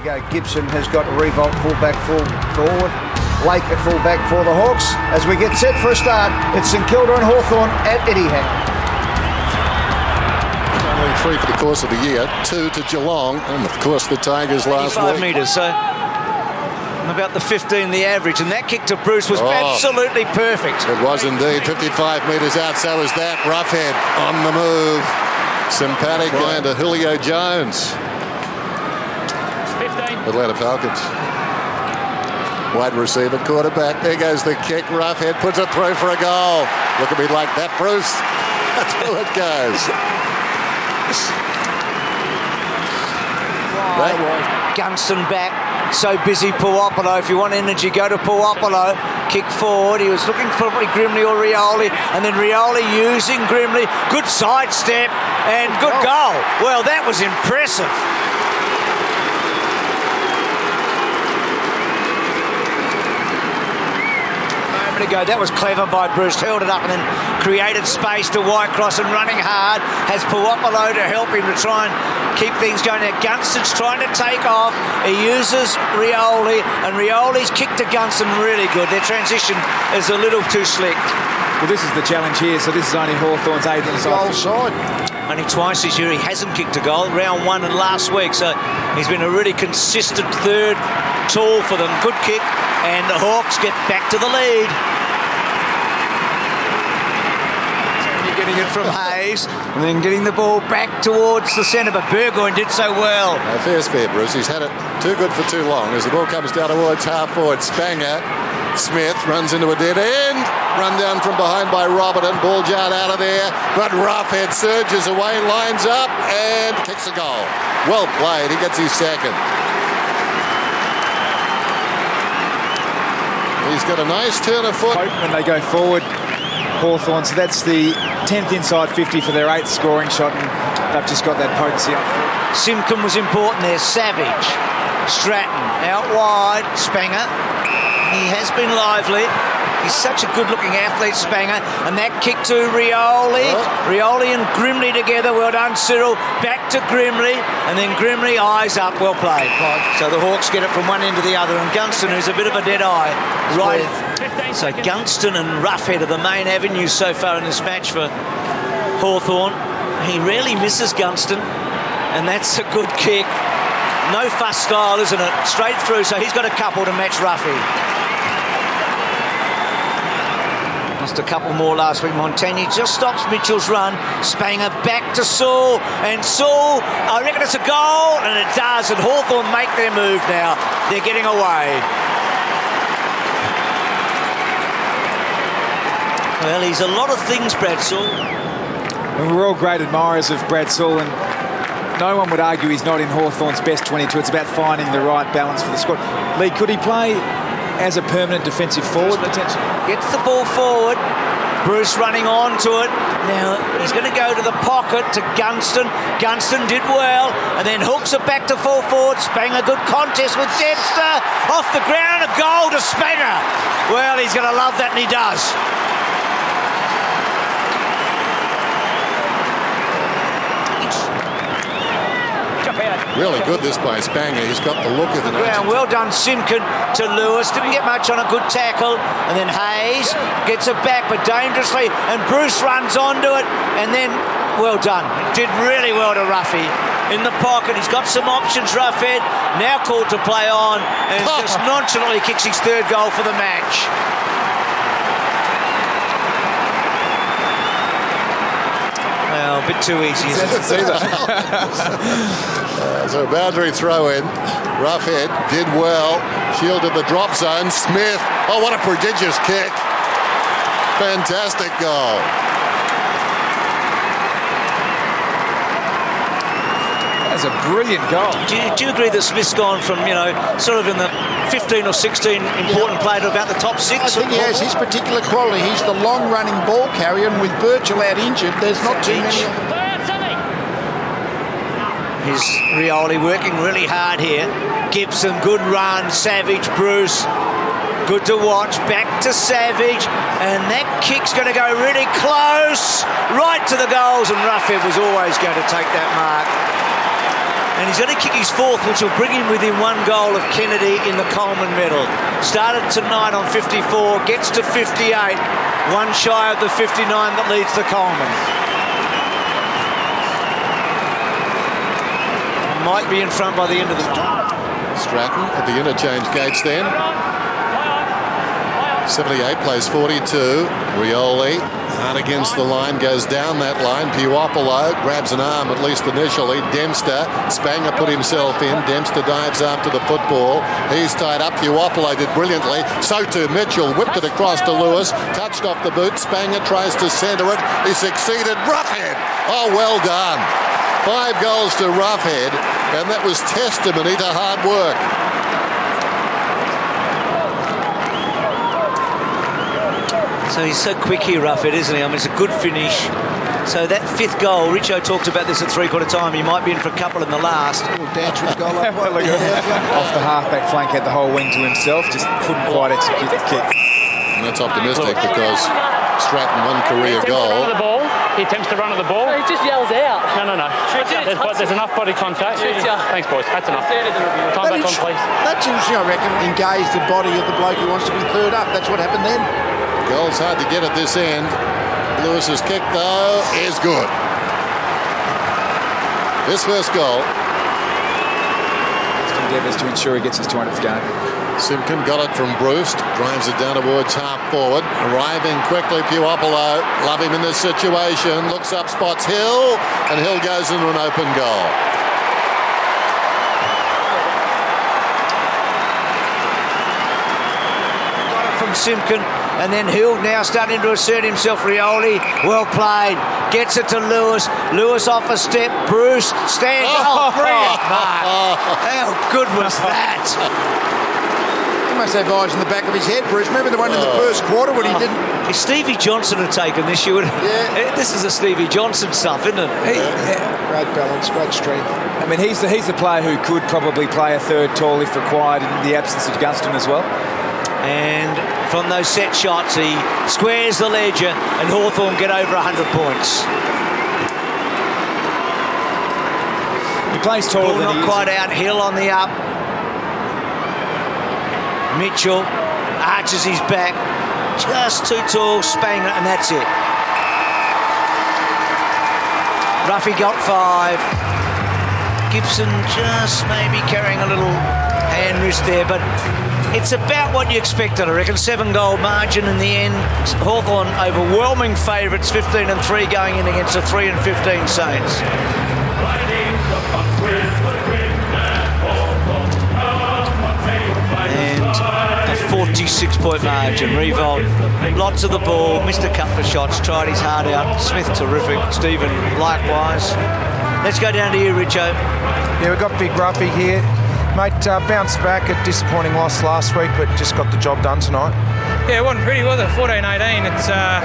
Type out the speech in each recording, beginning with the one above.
go. Gibson has got Revolt fullback forward. Lake at fullback for the Hawks. As we get set for a start, it's St Kilda and Hawthorn at Etihad. Only 3 for the course of the year, 2 to Geelong, and of course the Tigers last 5 week. metres, so about the 15 the average, and that kick to Bruce was absolutely perfect. It was indeed. 55 metres out, so was that. Roughhead on the move. Sympathetic going to Julio Jones. 15. Atlanta Falcons. Wide receiver, quarterback. There goes the kick. Roughhead puts it through for a goal. Look at me like that, Bruce. That's how it goes. Gunston back. So busy Puopolo. If you want energy, go to Puopolo. Kick forward. He was looking for probably Grimley or Rioli, and then Rioli using Grimley. Good sidestep and good goal. Well, that was impressive. Ago. That was clever by Bruce. Held it up and then created space to Whitecross, and running hard has Puopolo to help him to try and keep things going. Now Gunston's trying to take off. He uses Rioli, and Rioli's kick to Gunston really good. Their transition is a little too slick. Well, this is the challenge here, so this is only Hawthorn's 8th goal side. Only twice this year he hasn't kicked a goal. Round 1 and last week, so he's been a really consistent third tool for them. Good kick, and the Hawks get back to the lead. Getting it from Hayes, and then getting the ball back towards the centre, but Burgoyne did so well. Fair's fair, Bruce. He's had it too good for too long. As the ball comes down towards half forward, Spanger. Smith runs into a dead end. Run down from behind by Robertson. Ball jarred out of there, but Roughhead surges away, lines up, and kicks a goal. Well played. He gets his second. He's got a nice turn of foot. When they go forward, Hawthorn, so that's the 10th inside 50 for their 8th scoring shot, and they've just got that potency up. Simkin was important there. Savage, Stratton, out wide, Spanger. He has been lively. He's such a good-looking athlete, Spanger. And that kick to Rioli. Rioli and Grimley together. Well done, Cyril. Back to Grimley. And then Grimley, eyes up. Well played. So the Hawks get it from one end to the other. And Gunston, who's a bit of a dead eye, right. So Gunston and Roughhead are the main avenues so far in this match for Hawthorn. He rarely misses Gunston. And that's a good kick. No fuss style, isn't it? Straight through. So he's got a couple to match Roughhead. A couple more last week. Montagny just stops Mitchell's run. Spanger back to Saul, and Saul, I reckon it's a goal, and it does, and Hawthorn make their move now. They're getting away. Well, he's a lot of things, Brad Saul. And we're all great admirers of Brad Saul, and no one would argue he's not in Hawthorn's best 22. It's about finding the right balance for the squad. Lee, could he play as a permanent defensive forward potentially? Gets the ball forward. Bruce running on to it. Now he's going to go to the pocket to Gunston. Gunston did well, and then hooks it back to full forward. Spanger, good contest with Dempster. Off the ground, a goal to Spanger. Well, he's going to love that, and he does. Really good this by Spanger. He's got the look of an agent. Well done, Simkin to Lewis. Didn't get much on a good tackle. And then Hayes gets it back, but dangerously. And Bruce runs onto it. And then, well done. Did really well to Ruffy. In the pocket, he's got some options, Roughhead. Now called to play on. And just nonchalantly kicks his 3rd goal for the match. Well, a bit too easy, isn't it? So boundary throw in. Roughhead did well. Shielded the drop zone. Smith. Oh, what a prodigious kick. Fantastic goal. That's a brilliant goal. Do you agree that Smith's gone from, you know, sort of in the 15 or 16 important player to about the top 6? I think he has his particular quality. He's the long-running ball carrier, and with Birchall out injured, there's not too many. Here's Rioli working really hard here. Gibson, good run. Savage, Bruce, good to watch. Back to Savage, and that kick's going to go really close, right to the goals, and Roughhead was always going to take that mark. And he's going to kick his fourth, which will bring him within 1 goal of Kennedy in the Coleman medal. Started tonight on 54, gets to 58, one shy of the 59 that leads the Coleman. Might be in front by the end of the... Stratton at the interchange gates then. 78 plays 42. Rioli hard against the line, goes down that line. Puopolo grabs an arm, at least initially. Dempster, Spanger put himself in. Dempster dives after the football. He's tied up. Puopolo did brilliantly. So too Mitchell whipped it across to Lewis. Touched off the boot. Spanger tries to centre it. He succeeded. Roughhead. Oh, well done. 5 goals to Roughhead, and that was testimony to hard work. So he's so quick here, Roughhead, isn't he? I mean, it's a good finish. So that 5th goal, Richo talked about this at 3/4 time. He might be in for a couple in the last. Dance with goal. Off the half-back flank, had the whole wing to himself. Just couldn't quite execute the kick. And that's optimistic because Stratton won career goal. He attempts to run at the ball. He just yells out. No. There's enough body contact. Thanks, boys. That's enough. Time back on, please. That's interesting, I reckon. Engage the body of the bloke who wants to be third up. That's what happened then. Goal's hard to get at this end. Lewis's kick, though, is good. His first goal. Endeavours to ensure he gets his 200th game. Simpkin got it from Bruce, drives it down towards half forward, arriving quickly. Puopolo, love him in this situation, looks up, spots Hill, and Hill goes into an open goal. Got it from Simpkin, and then Hill now starting to assert himself. Rioli, well played, gets it to Lewis. Lewis off a step, Bruce stands. Oh, brilliant mark. How good was that? Must have eyes in the back of his head, Bruce. Remember the one in the first quarter when he didn't... If Stevie Johnson had taken this, you would... Yeah. This is a Stevie Johnson stuff, isn't it? Great balance, great strength. I mean, he's the player who could probably play a third tall if required in the absence of Gunston as well. And from those set shots, he squares the ledger, and Hawthorn get over 100 points. He plays taller than he is. Not quite out. Hill on the up. Mitchell arches his back, just too tall, Spanger, and that's it. Ruffy got 5. Gibson just maybe carrying a little hand wrist there, but it's about what you expected, I reckon. 7-goal margin in the end. Hawthorn overwhelming favourites, 15-3 going in against the 3-15 Saints. And a 46-point margin. Revolt, lots of the ball, missed a couple of shots, tried his heart out. Smith terrific, Stephen likewise. Let's go down to you, Richo. Yeah, we've got Big Ruffy here. Mate, bounced back, a disappointing loss last week, but just got the job done tonight. Yeah, it wasn't pretty, was it? 14-18. It's a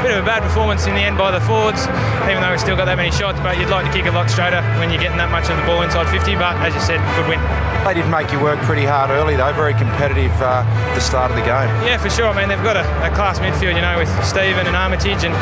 bit of a bad performance in the end by the forwards, even though we still got that many shots, but you'd like to kick a lot straighter when you're getting that much of the ball inside 50, but as you said, good win. They did make you work pretty hard early, though. Very competitive at the start of the game. Yeah, for sure. I mean, they've got a class midfield, you know, with Stephen and Armitage and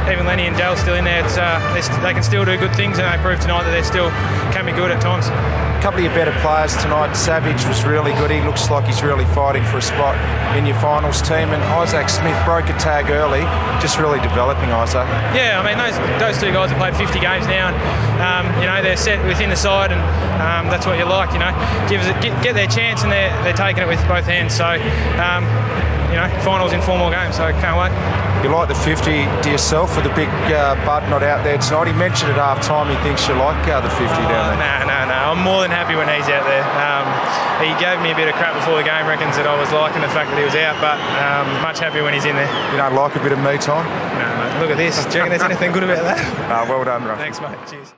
even Lenny and Dell still in there. It's, they can still do good things, and they proved tonight that they still can be good at times. A couple of your better players tonight. Savage was really good. He looks like he's really fighting for a spot in your finals team. And Isaac Smith broke a tag early, just really developing Isaac. Yeah, I mean, those two guys have played 50 games now, and you know, they're set within the side, and that's what you like, you know. Get their chance, and they're taking it with both hands. So, you know, finals in 4 more games, so can't wait. You like the 50 to yourself with the big Bud not out there tonight? He mentioned at half time he thinks you like the 50 down there. No. I'm more than happy when he's out there. He gave me a bit of crap before the game, reckons that I was liking the fact that he was out, but much happier when he's in there. You don't like a bit of me time? No, mate. Look at this. Do you reckon there's anything good about that? Well done, Ruff. Thanks, mate. Cheers.